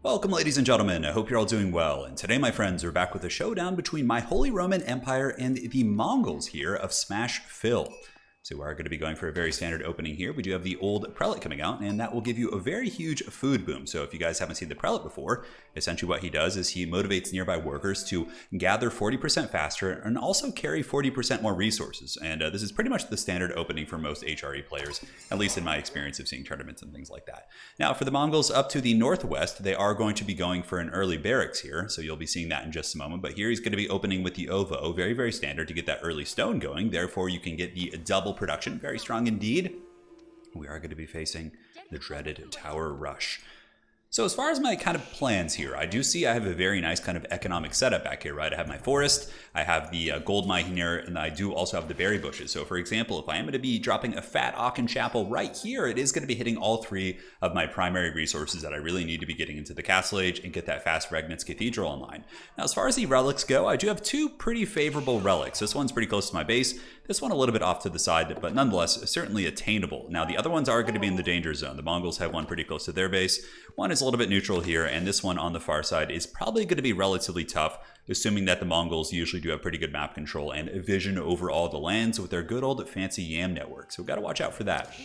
Welcome, ladies and gentlemen. I hope you're all doing well. And today, my friends, we're back with a showdown between my Holy Roman Empire and the Mongols here of Smash Fill. So we are going to be going for a very standard opening here. We do have the old prelate coming out, and that will give you a very huge food boom. So if you guys haven't seen the prelate before, essentially what he does is he motivates nearby workers to gather 40% faster and also carry 40% more resources. And this is pretty much the standard opening for most HRE players, at least in my experience of seeing tournaments and things like that. Now for the Mongols up to the northwest, they are going to be going for an early barracks here. So you'll be seeing that in just a moment. But here he's going to be opening with the OVO, very, very standard to get that early stone going. Therefore, you can get the double production, very strong indeed. We are going to be facing the dreaded Tower Rush. So as far as my kind of plans here, I do see I have a very nice kind of economic setup back here, right? I have my forest, I have the gold mine here, and I do also have the berry bushes. So for example, if I am going to be dropping a fat Aachen Chapel right here, it is going to be hitting all three of my primary resources that I really need to be getting into the Castle Age and get that fast Regnitz Cathedral online. Now, as far as the relics go, I do have two pretty favorable relics. This one's pretty close to my base. This one a little bit off to the side, but nonetheless, certainly attainable. Now, the other ones are going to be in the danger zone. The Mongols have one pretty close to their base. One is a little bit neutral here, and this one on the far side is probably going to be relatively tough, assuming that the Mongols usually do have pretty good map control and vision over all the lands with their good old fancy YAM network. So we've got to watch out for that.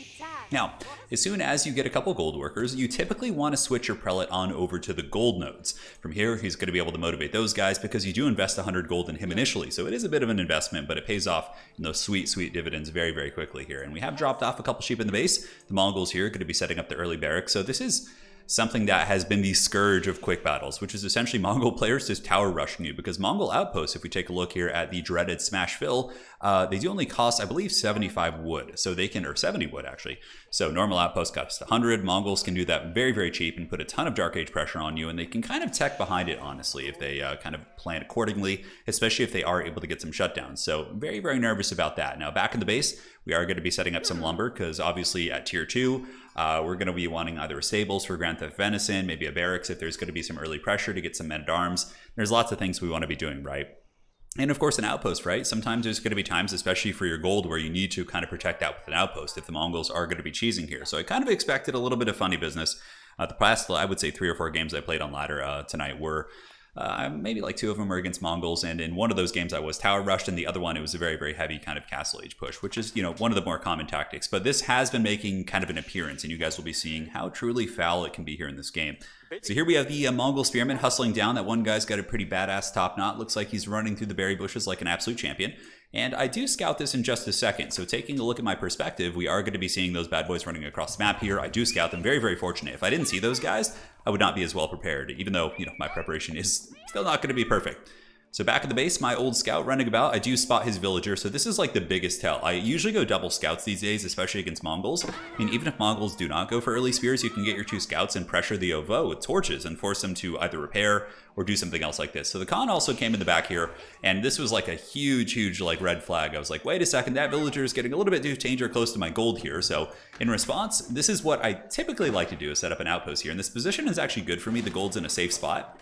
Now, as soon as you get a couple gold workers, you typically want to switch your prelate on over to the gold nodes. From here, he's going to be able to motivate those guys because you do invest 100 gold in him initially. So it is a bit of an investment, but it pays off in those sweet, sweet dividends very, very quickly here. And we have dropped off a couple sheep in the base. The Mongols here are going to be setting up the early barracks. So this is something that has been the scourge of quick battles, which is essentially Mongol players just tower rushing you, because Mongol outposts, if we take a look here at the dreaded Smash Fill, they do only cost, I believe, 75 wood. So they can, or 70 wood actually. So normal outposts cost 100. Mongols can do that very, very cheap and put a ton of Dark Age pressure on you, and they can kind of tech behind it, honestly, if they kind of plan accordingly, especially if they are able to get some shutdowns. So very, very nervous about that. Now back in the base, we are going to be setting up some lumber, because obviously at tier 2, we're going to be wanting either a stables for Grand Theft Venison, maybe a barracks if there's going to be some early pressure to get some men-at-arms. There's lots of things we want to be doing, right? And of course an outpost, right? Sometimes there's going to be times, especially for your gold, where you need to kind of protect that with an outpost if the Mongols are going to be cheesing here. So I kind of expected a little bit of funny business. The past, I would say 3 or 4 games I played on ladder tonight were maybe like 2 of them were against Mongols, and in one of those games I was tower rushed, and the other one it was a very, very heavy kind of Castle Age push, which is, you know, one of the more common tactics. But this has been making kind of an appearance, and you guys will be seeing how truly foul it can be here in this game. So here we have the Mongol Spearman hustling down. That one guy's got a pretty badass top knot. Looks like he's running through the berry bushes like an absolute champion. And I do scout this in just a second. So taking a look at my perspective, we are going to be seeing those bad boys running across the map here. I do scout them. Very, very fortunate. If I didn't see those guys, I would not be as well prepared, even though, you know, my preparation is still not going to be perfect. So back at the base, my old scout running about, I do spot his villager. So this is like the biggest tell. I usually go double scouts these days, especially against Mongols. I mean, even if Mongols do not go for early spears, you can get your 2 scouts and pressure the OVO with torches and force them to either repair or do something else like this. So the Khan also came in the back here, and this was like a huge, huge like red flag. I was like, wait a second, that villager is getting a little bit too danger close to my gold here. So in response, this is what I typically like to do, is set up an outpost here. And this position is actually good for me. The gold's in a safe spot.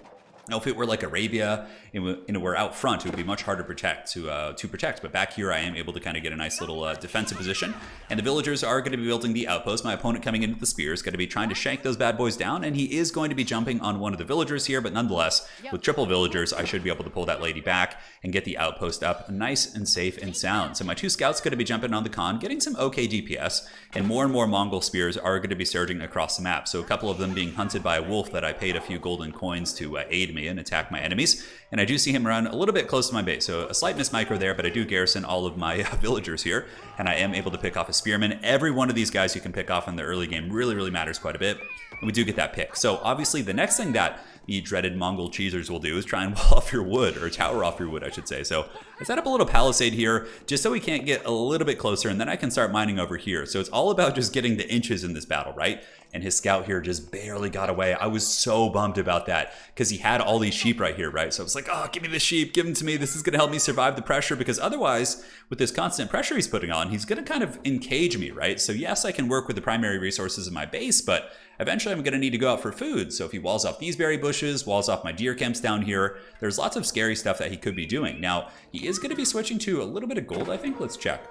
Now, if it were like Arabia and we're out front, it would be much harder to protect. But back here, I am able to kind of get a nice little defensive position. And the villagers are going to be building the outpost. My opponent coming into the spear is going to be trying to shank those bad boys down. And he is going to be jumping on one of the villagers here. But nonetheless, with triple villagers, I should be able to pull that lady back and get the outpost up nice and safe and sound. So my 2 scouts are going to be jumping on the Khan, getting some okay DPS. And more Mongol spears are going to be surging across the map. So a couple of them being hunted by a wolf that I paid a few golden coins to aid me and attack my enemies. And I do see him run a little bit close to my base, so a slight mismicro there, but I do garrison all of my villagers here, and I am able to pick off a spearman. Every one of these guys you can pick off in the early game really, really matters quite a bit, and we do get that pick. So obviously the next thing that the dreaded Mongol cheesers will do is try and wall off your wood, or tower off your wood, I should say. So I set up a little palisade here just so we can't get a little bit closer, and then I can start mining over here. So it's all about just getting the inches in this battle, right? And his scout here just barely got away. I was so bummed about that because he had all these sheep right here, right? So I was like, oh, give me the sheep, give them to me. This is going to help me survive the pressure, because otherwise, with this constant pressure he's putting on, he's going to kind of encage me, right? So yes, I can work with the primary resources of my base, but eventually I'm going to need to go out for food. So if he walls off these berry bushes, walls off my deer camps down here, there's lots of scary stuff that he could be doing. Now, he is going to be switching to a little bit of gold, I think. Let's check.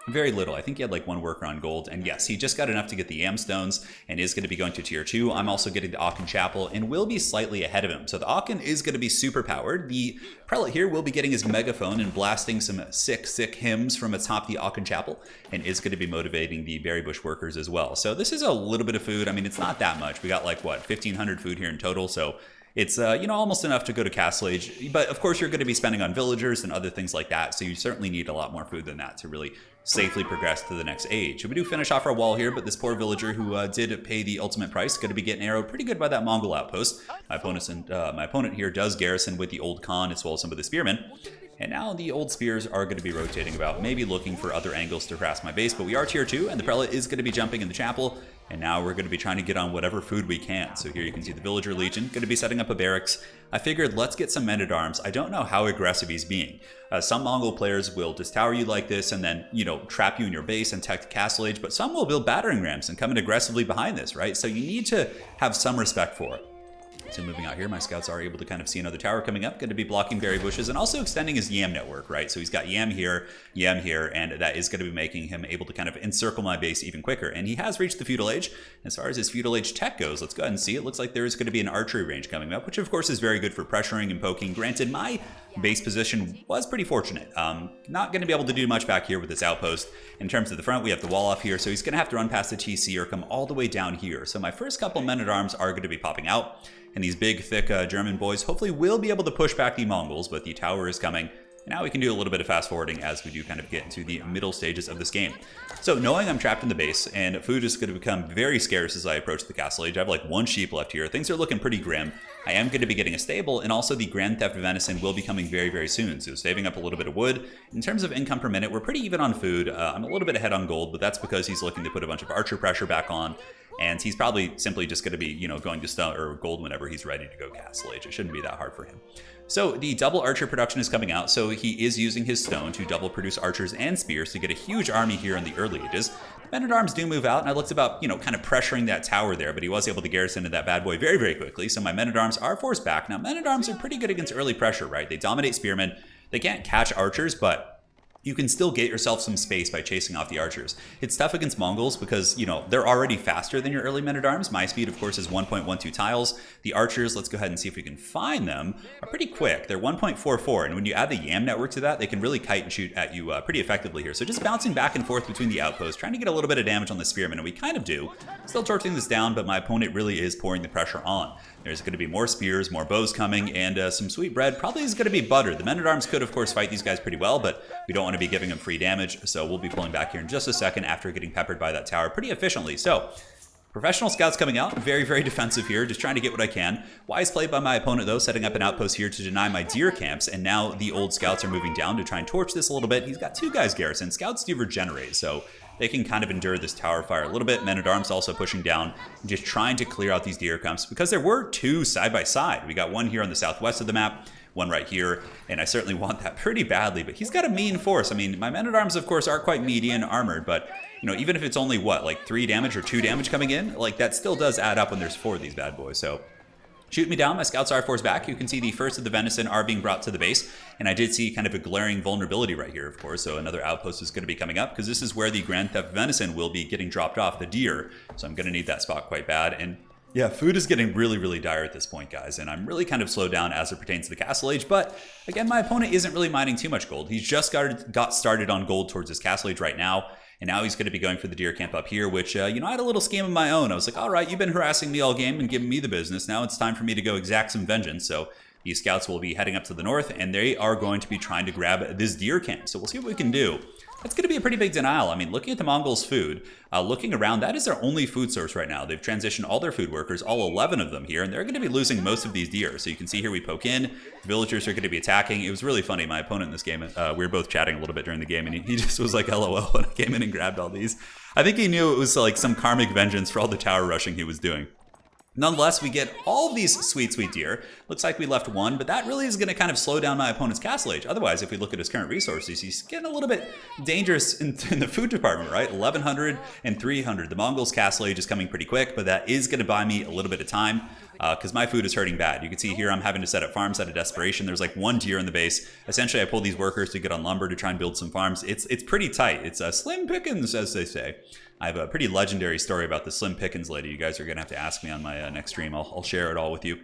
Very little. I think he had like 1 worker on gold. And yes, he just got enough to get the Yam Stones and is going to be going to tier 2. I'm also getting the Aachen Chapel and will be slightly ahead of him. So the Aachen is going to be super powered. The Prelate here will be getting his megaphone and blasting some sick hymns from atop the Aachen Chapel and is going to be motivating the Berry Bush workers as well. So this is a little bit of food. I mean, it's not that much. We got like, what, 1,500 food here in total. So it's, you know, almost enough to go to Castle Age. But of course, you're going to be spending on villagers and other things like that. So you certainly need a lot more food than that to really safely progress to the next age. We do finish off our wall here, but this poor villager who did pay the ultimate price going to be getting arrowed pretty good by that Mongol outpost. My opponent here does garrison with the old Khan as well as some of the spearmen. And now the old spears are going to be rotating about, maybe looking for other angles to harass my base, but we are tier 2, and the prelate is going to be jumping in the chapel, and now we're going to be trying to get on whatever food we can. So here you can see the villager legion going to be setting up a barracks. I figured let's get some men-at-arms. I don't know how aggressive he's being. Some Mongol players will just tower you like this and then, you know, trap you in your base and tech the Castle Age, but some will build battering rams and come in aggressively behind this, right? So you need to have some respect for it. So moving out here, my scouts are able to kind of see another tower coming up, going to be blocking berry bushes and also extending his Yam network, right? So he's got Yam here, and that is going to be making him able to kind of encircle my base even quicker. And he has reached the feudal age. As far as his feudal age tech goes, let's go ahead and see. It looks like there is going to be an archery range coming up, which of course is very good for pressuring and poking. Granted, my base position was pretty fortunate. Not going to be able to do much back here with this outpost. In terms of the front, we have the wall off here, so he's going to have to run past the TC or come all the way down here. So my first couple men-at-arms are going to be popping out. And these big, thick German boys hopefully will be able to push back the Mongols, but the tower is coming. And now we can do a little bit of fast forwarding as we do kind of get into the middle stages of this game. So knowing I'm trapped in the base and food is going to become very scarce as I approach the Castle Age. I have like 1 sheep left here. Things are looking pretty grim. I am going to be getting a stable, and also the Grand Theft Venison will be coming very, very soon. So saving up a little bit of wood. In terms of income per minute, we're pretty even on food. I'm a little bit ahead on gold, but that's because he's looking to put a bunch of archer pressure back on. And he's probably simply just going to be, you know, going to stone or gold whenever he's ready to go Castle Age. It shouldn't be that hard for him. So the double archer production is coming out. So he is using his stone to double produce archers and spears to get a huge army here in the early ages. Men-at-arms do move out, and I looked about, you know, kind of pressuring that tower there, but he was able to garrison into that bad boy very, very quickly. So my men-at-arms are forced back. Now, men-at-arms are pretty good against early pressure, right? They dominate spearmen. They can't catch archers, but you can still get yourself some space by chasing off the archers. It's tough against Mongols because, you know, they're already faster than your early men-at-arms. My speed, of course, is 1.12 tiles. The archers, let's go ahead and see if we can find them, are pretty quick. They're 1.44, and when you add the Yam network to that, they can really kite and shoot at you pretty effectively here. So just bouncing back and forth between the outposts, trying to get a little bit of damage on the spearmen, and we kind of do. Still torching this down, but my opponent really is pouring the pressure on. There's going to be more spears, more bows coming, and some sweet bread. Probably is going to be butter. The men-at-arms could, of course, fight these guys pretty well, but we don't want to be giving them free damage, so we'll be pulling back here in just a second after getting peppered by that tower pretty efficiently. So, professional scouts coming out, very, very defensive here, just trying to get what I can. Wise play by my opponent, though, setting up an outpost here to deny my deer camps, and now the old scouts are moving down to try and torch this a little bit. He's got 2 guys garrisoned. Scouts do regenerate, so they can kind of endure this tower fire a little bit. Men-at-arms also pushing down and just trying to clear out these deer camps because there were 2 side by side. We got one here on the southwest of the map, one right here, and I certainly want that pretty badly, but he's got a mean force. I mean, my men-at-arms, of course, are quite meaty and armored, but, you know, even if it's only, what, like 3 damage or 2 damage coming in, like, that still does add up when there's 4 of these bad boys, so shoot me down, my scouts are forced back. You can see the first of the venison are being brought to the base, and I did see kind of a glaring vulnerability right here, of course, so another outpost is going to be coming up, because this is where the Grand Theft Venison will be getting dropped off, the deer, so I'm going to need that spot quite bad, and yeah, food is getting really, really dire at this point, guys, and I'm really kind of slowed down as it pertains to the Castle Age, but again, my opponent isn't really mining too much gold. He's just got started on gold towards his Castle Age right now, and now he's going to be going for the deer camp up here, which, you know, I had a little scheme of my own. I was like, all right, you've been harassing me all game and giving me the business. Now it's time for me to go exact some vengeance, so these scouts will be heading up to the north, and they are going to be trying to grab this deer camp, so we'll see what we can do. That's going to be a pretty big denial. I mean, looking at the Mongols' food, looking around, that is their only food source right now. They've transitioned all their food workers, all 11 of them here, and they're going to be losing most of these deer. So you can see here we poke in, the villagers are going to be attacking. It was really funny. My opponent in this game, we were both chatting a little bit during the game, and he just was like, LOL, when I came in and grabbed all these. I think he knew it was like some karmic vengeance for all the tower rushing he was doing. Nonetheless, we get all of these sweet, sweet deer. Looks like we left one, but that really is going to kind of slow down my opponent's Castle Age. Otherwise, if we look at his current resources, he's getting a little bit dangerous in the food department, right? 1,100 and 300. The Mongols' Castle Age is coming pretty quick, but that is going to buy me a little bit of time. because my food is hurting bad. You can see here I'm having to set up farms out of desperation. There's like one deer in the base. Essentially, I pulled these workers to get on lumber to try and build some farms. It's pretty tight. It's slim pickings, as they say. I have a pretty legendary story about the slim pickings lady. You guys are going to have to ask me on my next stream. I'll share it all with you.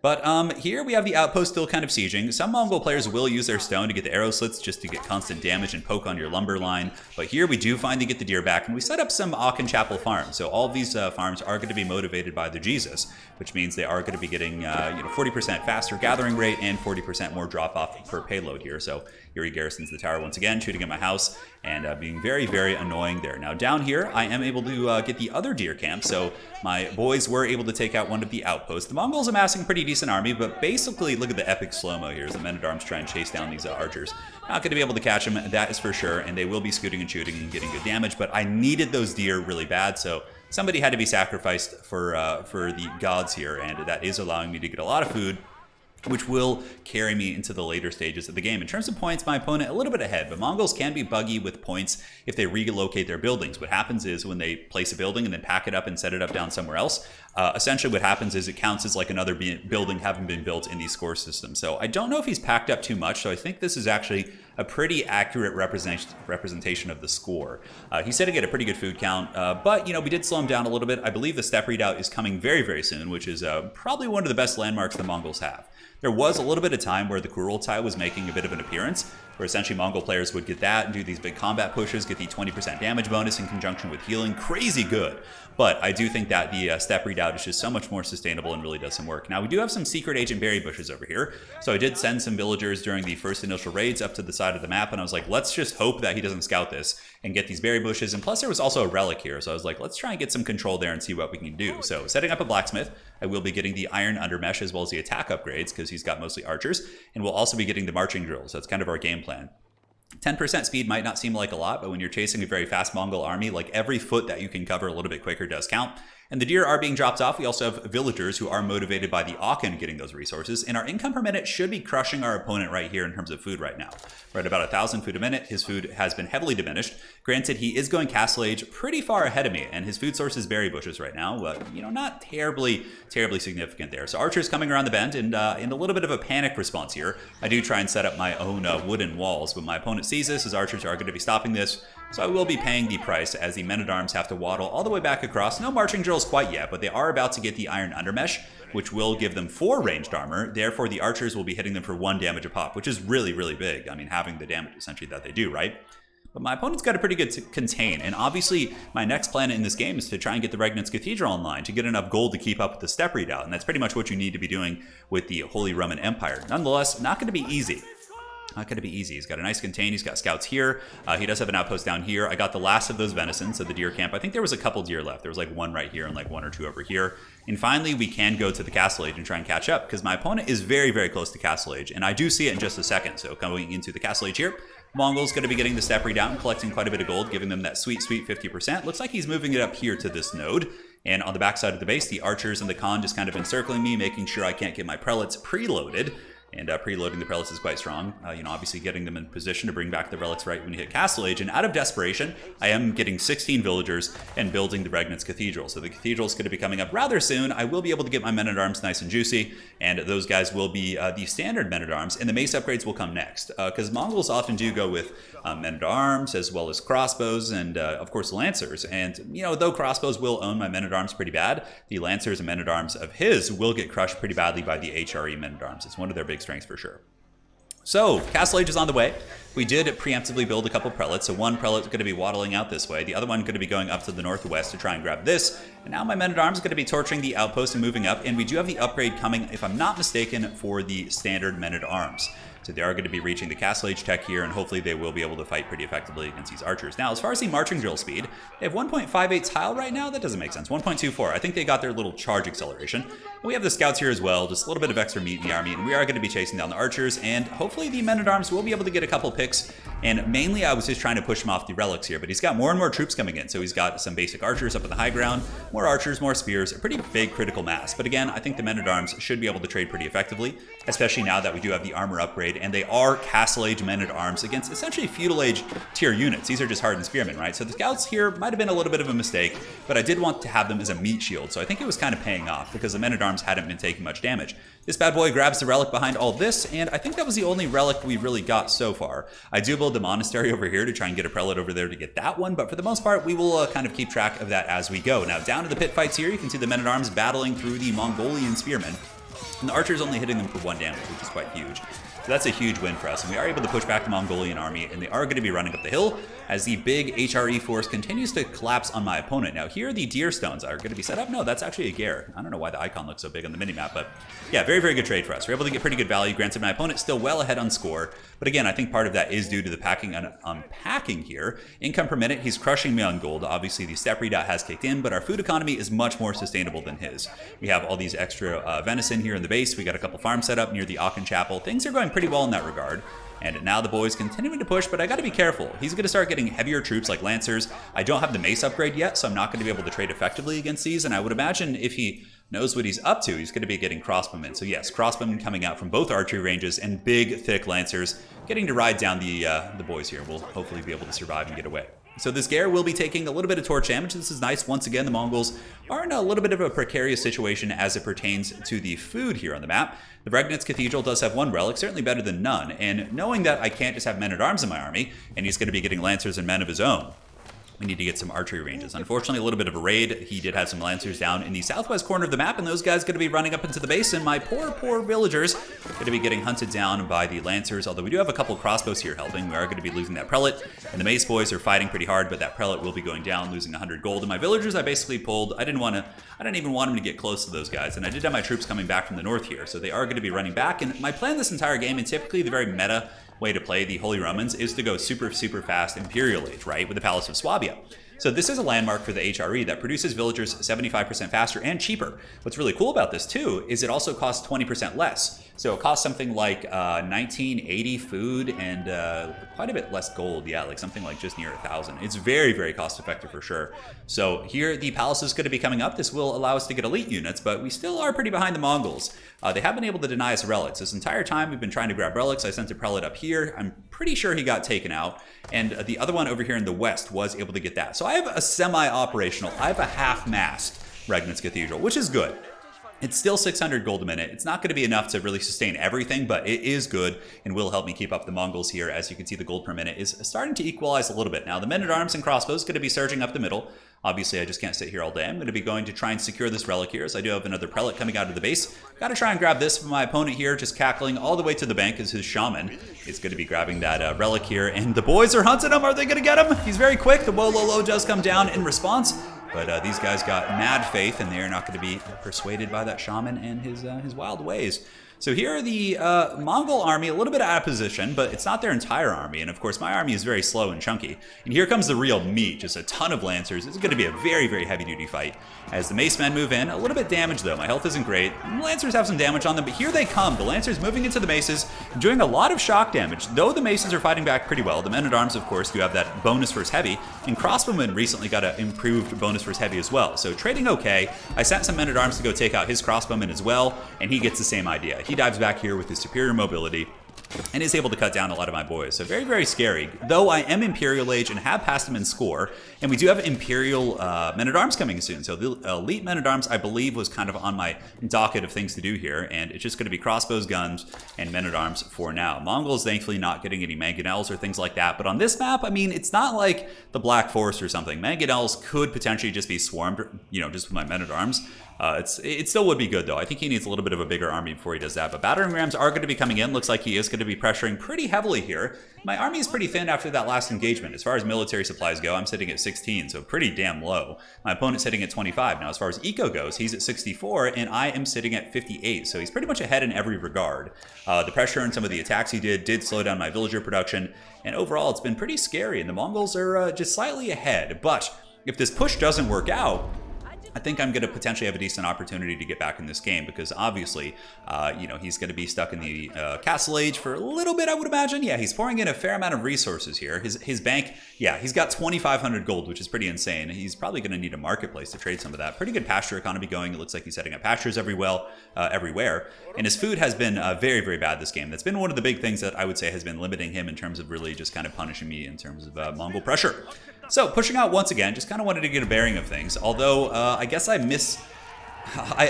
But here we have the outpost still kind of sieging. Some Mongol players will use their stone to get the arrow slits just to get constant damage and poke on your lumber line. But here we do finally get the deer back, and we set up some Aachen Chapel farms. So all of these farms are going to be motivated by the Jesus, which means they are going to be getting 40% faster gathering rate and 40% more drop off per payload here. So here he garrisons the tower once again, shooting at my house and being very, very annoying there. Now down here, I am able to get the other deer camp. So my boys were able to take out one of the outposts. The Mongols amassing a pretty decent army, but basically look at the epic slow-mo here as the men-at-arms try and chase down these archers. Not going to be able to catch them, that is for sure, and they will be scooting and shooting and getting good damage, but I needed those deer really bad, so somebody had to be sacrificed for the gods here, and that is allowing me to get a lot of food, which will carry me into the later stages of the game. In terms of points, my opponent a little bit ahead, but Mongols can be buggy with points if they relocate their buildings. What happens is when they place a building and then pack it up and set it up down somewhere else, essentially what happens is it counts as like another building having been built in the score system. So I don't know if he's packed up too much, so I think this is actually a pretty accurate representation of the score. He's setting at a pretty good food count, but we did slow him down a little bit. I believe the step readout is coming very, very soon, which is probably one of the best landmarks the Mongols have. There was a little bit of time where the Kurultai was making a bit of an appearance, where essentially Mongol players would get that and do these big combat pushes, get the 20% damage bonus in conjunction with healing. Crazy good. But I do think that the step readout is just so much more sustainable and really does some work. Now, we do have some secret agent berry bushes over here. So I did send some villagers during the first initial raids up to the side of the map, and I was like, let's just hope that he doesn't scout this and get these berry bushes. And plus, there was also a relic here. So I was like, let's try and get some control there and see what we can do. So setting up a blacksmith, I will be getting the iron undermesh as well as the attack upgrades because he's got mostly archers. And we'll also be getting the marching drills. That's kind of our game plan. 10% speed might not seem like a lot, but when you're chasing a very fast Mongol army, like every foot that you can cover a little bit quicker does count. And the deer are being dropped off. We also have villagers who are motivated by the Aachen getting those resources. And our income per minute should be crushing our opponent right here in terms of food right now. We're at about 1,000 food a minute. His food has been heavily diminished. Granted, he is going Castle Age pretty far ahead of me, and his food source is berry bushes right now. But, not terribly significant there. So archers coming around the bend, and in a little bit of a panic response here, I do try and set up my own wooden walls. But my opponent sees this, his archers are going to be stopping this. So I will be paying the price as the men-at-arms have to waddle all the way back across. No marching drills quite yet, but they are about to get the iron undermesh, which will give them 4 ranged armor. Therefore, the archers will be hitting them for 1 damage a pop, which is really, really big. I mean, having the damage essentially that they do, right? But my opponent's got a pretty good contain, and obviously my next plan in this game is to try and get the Regnitz Cathedral online to get enough gold to keep up with the step readout, and that's pretty much what you need to be doing with the Holy Roman Empire. Nonetheless, not going to be easy. Not going to be easy. He's got a nice contain. He's got scouts here. He does have an outpost down here. I got the last of those venisons at the deer camp. I think there was a couple deer left. There was like 1 right here and like 1 or 2 over here. And finally, we can go to the Castle Age and try and catch up because my opponent is very, very close to Castle Age. And I do see it in just a second. So going into the Castle Age here, Mongol's going to be getting the step readout and collecting quite a bit of gold, giving them that sweet, sweet 50%. Looks like he's moving it up here to this node. And on the backside of the base, the archers and the Khan just kind of encircling me, making sure I can't get my prelates preloaded. And preloading the prelates is quite strong. Obviously getting them in position to bring back the relics right when you hit Castle Age. And out of desperation, I am getting 16 villagers and building the Regnitz Cathedral. So the cathedral is going to be coming up rather soon. I will be able to get my men-at-arms nice and juicy. And those guys will be the standard men-at-arms. And the mace upgrades will come next. Because Mongols often do go with men-at-arms as well as crossbows and, of course, lancers. And, though crossbows will own my men-at-arms pretty bad, the lancers and men-at-arms of his will get crushed pretty badly by the HRE men-at-arms. It's one of their big strengths for sure. So, Castle Age is on the way. We did preemptively build a couple prelates, so one prelate is going to be waddling out this way, the other one going to be going up to the northwest to try and grab this, and now my men-at-arms are going to be torching the outpost and moving up, and we do have the upgrade coming, if I'm not mistaken, for the standard men-at-arms. So they are going to be reaching the Castle Age tech here, and hopefully they will be able to fight pretty effectively against these archers. Now, as far as the marching drill speed, they have 1.58 tile right now. That doesn't make sense. 1.24. I think they got their little charge acceleration. We have the scouts here as well, just a little bit of extra meat in the army, and we are going to be chasing down the archers, and hopefully the men-at-arms will be able to get a couple picks. And mainly I was just trying to push him off the relics here, but he's got more and more troops coming in. So he's got some basic archers up in the high ground, more archers, more spears, a pretty big critical mass. But again, I think the men-at-arms should be able to trade pretty effectively, especially now that we do have the armor upgrade, and they are Castle Age men-at-arms against essentially Feudal Age tier units. These are just hardened spearmen, right? So the scouts here might have been a little bit of a mistake, but I did want to have them as a meat shield, so I think it was kind of paying off because the men-at-arms hadn't been taking much damage. This bad boy grabs the relic behind all this, and I think that was the only relic we really got so far. I do build the monastery over here to try and get a prelate over there to get that one, but for the most part, we will kind of keep track of that as we go. Now, down to the pit fights here, you can see the men-at-arms battling through the Mongolian spearmen, and the archers only hitting them for 1 damage, which is quite huge. So that's a huge win for us, and we are able to push back the Mongolian army, and they are going to be running up the hill as the big HRE force continues to collapse on my opponent. Now here the deer stones are going to be set up. No, that's actually a Gare. I don't know why the icon looks so big on the minimap, but yeah, very, very good trade for us. We're able to get pretty good value. Granted, my opponent's still well ahead on score, but again, I think part of that is due to the packing and unpacking here. Income per minute, he's crushing me on gold. Obviously, the step redot has kicked in, but our food economy is much more sustainable than his. We have all these extra venison here in the base. We got a couple farms set up near the Aachen Chapel. Things are going pretty well in that regard. And now the boys continuing to push, but I got to be careful. He's going to start getting heavier troops like Lancers. I don't have the mace upgrade yet, so I'm not going to be able to trade effectively against these. And I would imagine if he knows what he's up to, he's going to be getting crossbowmen. So yes, crossbowmen coming out from both archery ranges and big, thick Lancers getting to ride down the boys here. We'll hopefully be able to survive and get away. So this Gare will be taking a little bit of torch damage. This is nice. Once again, the Mongols are in a little bit of a precarious situation as it pertains to the food here on the map. The Bregnitz Cathedral does have 1 relic, certainly better than none. And knowing that I can't just have men-at-arms in my army, and he's going to be getting Lancers and men of his own, we need to get some archery ranges. Unfortunately, a little bit of a raid. He did have some Lancers down in the southwest corner of the map, and those guys going to be running up into the base, and my poor villagers going to be getting hunted down by the Lancers, although we do have a couple crossbows here helping. We are going to be losing that prelate, and the mace boys are fighting pretty hard, but that prelate will be going down, losing 100 gold. And my villagers, I basically pulled. I didn't even want them to get close to those guys, and I did have my troops coming back from the north here, so they are going to be running back. And my plan this entire game, and typically the very meta way to play the Holy Romans, is to go super fast Imperial Age, right, with the Palace of Swabia. So this is a landmark for the HRE that produces villagers 75% faster and cheaper. What's really cool about this too is it also costs 20% less. So it costs something like 1980 food and quite a bit less gold. Yeah, like something like just near 1,000. It's very, very cost effective for sure. So here the palace is going to be coming up. This will allow us to get elite units, but we still are pretty behind the Mongols. They have been able to deny us relics. This entire time we've been trying to grab relics. I sent a prelate up here. I'm pretty sure he got taken out. And the other one over here in the west was able to get that. So I have a semi-operational, I have a half-mast Bregnitz Cathedral, which is good. It's still 600 gold a minute. It's not going to be enough to really sustain everything, but it is good and will help me keep up the Mongols here. As you can see, the gold per minute is starting to equalize a little bit. Now, the men-at-arms and crossbows going to be surging up the middle. Obviously, I just can't sit here all day. I'm going to be going to try and secure this relic here, as I do have another prelate coming out of the base. Got to try and grab this from my opponent here, just cackling all the way to the bank as his shaman is going to be grabbing that relic here. And the boys are hunting him. Are they going to get him? He's very quick. The Wololo does come down in response. But these guys got mad faith, and they are not going to be persuaded by that shaman and his wild ways. So here are the Mongol army, a little bit out of position, but it's not their entire army. And of course, my army is very slow and chunky. And here comes the real meat, just a ton of Lancers. It's going to be a very, very heavy-duty fight. As the mace men move in, a little bit damaged though. My health isn't great. The Lancers have some damage on them, but here they come. The Lancers moving into the maces, doing a lot of shock damage. Though the maces are fighting back pretty well, the men-at-arms, of course, do have that bonus versus heavy. And crossbowmen recently got an improved bonus versus heavy as well. So trading okay. I sent some men-at-arms to go take out his crossbowmen as well, and he gets the same idea. He dives back here with his superior mobility and is able to cut down a lot of my boys. So very, very scary. Though I am Imperial Age and have passed him in score, and we do have Imperial men-at-arms coming soon. So the elite men-at-arms, I believe, was kind of on my docket of things to do here, and it's just going to be crossbows, guns, and men-at-arms for now. Mongols, thankfully, not getting any mangonels or things like that, but on this map, I mean, it's not like the Black Forest or something. Mangonels could potentially just be swarmed, just with my men-at-arms. It still would be good, though. I think he needs a little bit of a bigger army before he does that. But battering rams are going to be coming in. Looks like he is going to be pressuring pretty heavily here. My army is pretty thin after that last engagement. As far as military supplies go, I'm sitting at 16, so pretty damn low. My opponent's sitting at 25. Now, as far as eco goes, he's at 64, and I am sitting at 58. So he's pretty much ahead in every regard. The pressure and some of the attacks he did slow down my villager production. And overall, it's been pretty scary, and the Mongols are just slightly ahead. But if this push doesn't work out, I think I'm going to potentially have a decent opportunity to get back in this game because obviously, you know, he's going to be stuck in the castle age for a little bit, I would imagine. Yeah, he's pouring in a fair amount of resources here. His bank, yeah, he's got 2,500 gold, which is pretty insane. He's probably going to need a marketplace to trade some of that. Pretty good pasture economy going. It looks like he's setting up pastures everywhere. And his food has been very, very bad this game. That's been one of the big things that I would say has been limiting him in terms of really just kind of punishing me in terms of Mongol pressure. So pushing out once again, just kind of wanted to get a bearing of things. Although I guess I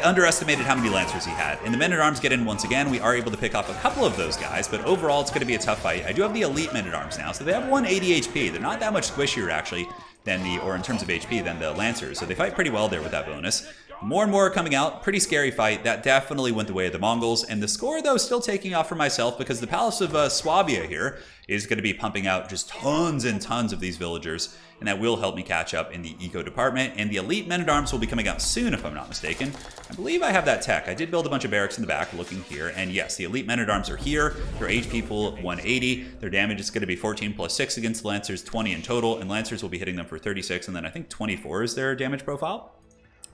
underestimated how many Lancers he had. And the Men-at-Arms get in once again. We are able to pick off a couple of those guys, but overall it's going to be a tough fight. I do have the Elite Men-at-Arms now, so they have 180 HP. They're not that much squishier actually than or in terms of HP than the Lancers, so they fight pretty well there with that bonus. More and more coming out. Pretty scary fight. That definitely went the way of the Mongols. And the score, though, still taking off for myself because the Palace of Swabia here is going to be pumping out just tons and tons of these villagers. And that will help me catch up in the eco department. And the Elite Men-at-Arms will be coming out soon, if I'm not mistaken. I believe I have that tech. I did build a bunch of barracks in the back looking here. And yes, the Elite Men-at-Arms are here. Their HP pool 180. Their damage is going to be 14 plus 6 against the Lancers, 20 in total. And Lancers will be hitting them for 36. And then I think 24 is their damage profile.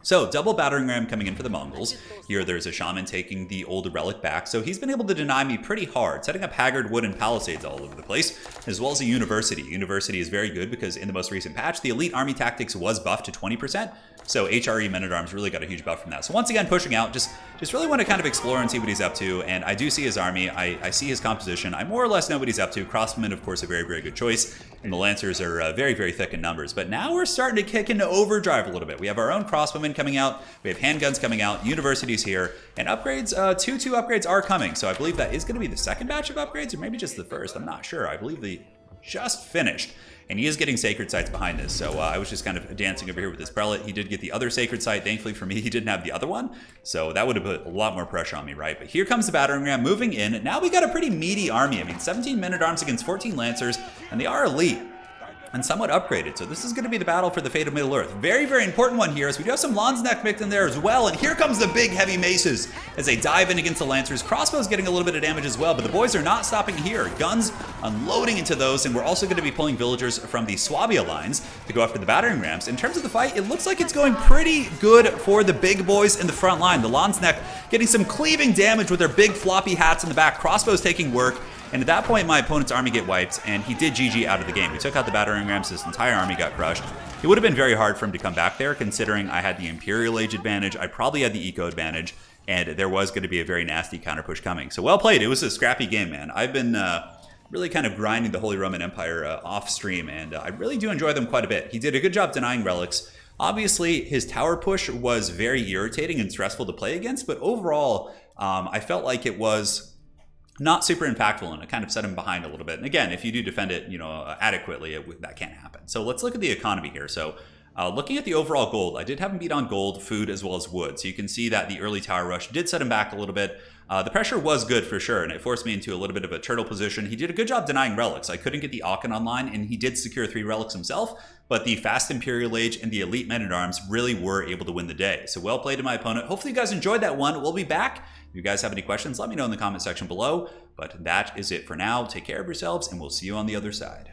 So, double battering ram coming in for the Mongols. Here there's a shaman taking the old relic back, so he's been able to deny me pretty hard, setting up haggard wooden palisades all over the place, as well as a university. University is very good because in the most recent patch, the elite army tactics was buffed to 20%, so HRE Men-at-Arms really got a huge buff from that. So once again, pushing out, just really want to kind of explore and see what he's up to, and I do see his army, I see his composition, I more or less know what he's up to. Crossbowmen, of course, a very, very good choice, and the Lancers are very, very thick in numbers, but now we're starting to kick into overdrive a little bit. We have our own crossbowmen coming out, we have handguns coming out, universities here, and upgrades, 2 upgrades are coming, so I believe that is going to be the second batch of upgrades, or maybe just the first, I'm not sure. I believe they just finished. And he is getting sacred sites behind this, so I was just kind of dancing over here with this prelate. He did get the other sacred site. Thankfully for me, he didn't have the other one, so that would have put a lot more pressure on me, right? But here comes the battering ram moving in. Now we got a pretty meaty army. I mean, 17 Men-at-Arms against 14 Lancers, and they are elite and somewhat upgraded. So this is going to be the battle for the fate of Middle-earth. Very, very important one here, as we do have some Lanzknecht mixed in there as well. And here comes the big heavy maces as they dive in against the Lancers. Crossbows getting a little bit of damage as well, but the boys are not stopping here. Guns unloading into those, and we're also going to be pulling villagers from the Swabia lines to go after the battering rams. In terms of the fight, it looks like it's going pretty good for the big boys in the front line. The Lanzknecht getting some cleaving damage with their big floppy hats in the back. Crossbows taking work. And at that point, my opponent's army get wiped, and he did GG out of the game. We took out the battering rams, his entire army got crushed. It would have been very hard for him to come back there, considering I had the Imperial Age advantage, I probably had the Eco advantage, and there was going to be a very nasty counter push coming. So well played. It was a scrappy game, man. I've been really kind of grinding the Holy Roman Empire off stream, and I really do enjoy them quite a bit. He did a good job denying relics. Obviously, his tower push was very irritating and stressful to play against, but overall, I felt like it was not super impactful, and it kind of set him behind a little bit. And again, if you do defend it, you know, adequately, that can't happen. So let's look at the economy here. So looking at the overall gold, I did have him beat on gold, food, as well as wood. So you can see that the early tower rush did set him back a little bit. The pressure was good for sure, and it forced me into a little bit of a turtle position. He did a good job denying relics. I couldn't get the Aachen online, and he did secure 3 relics himself, but the fast Imperial Age and the elite Men-at-Arms really were able to win the day. So well played to my opponent. Hopefully you guys enjoyed that one. We'll be back. If you guys have any questions, let me know in the comment section below. But that is it for now. Take care of yourselves, and we'll see you on the other side.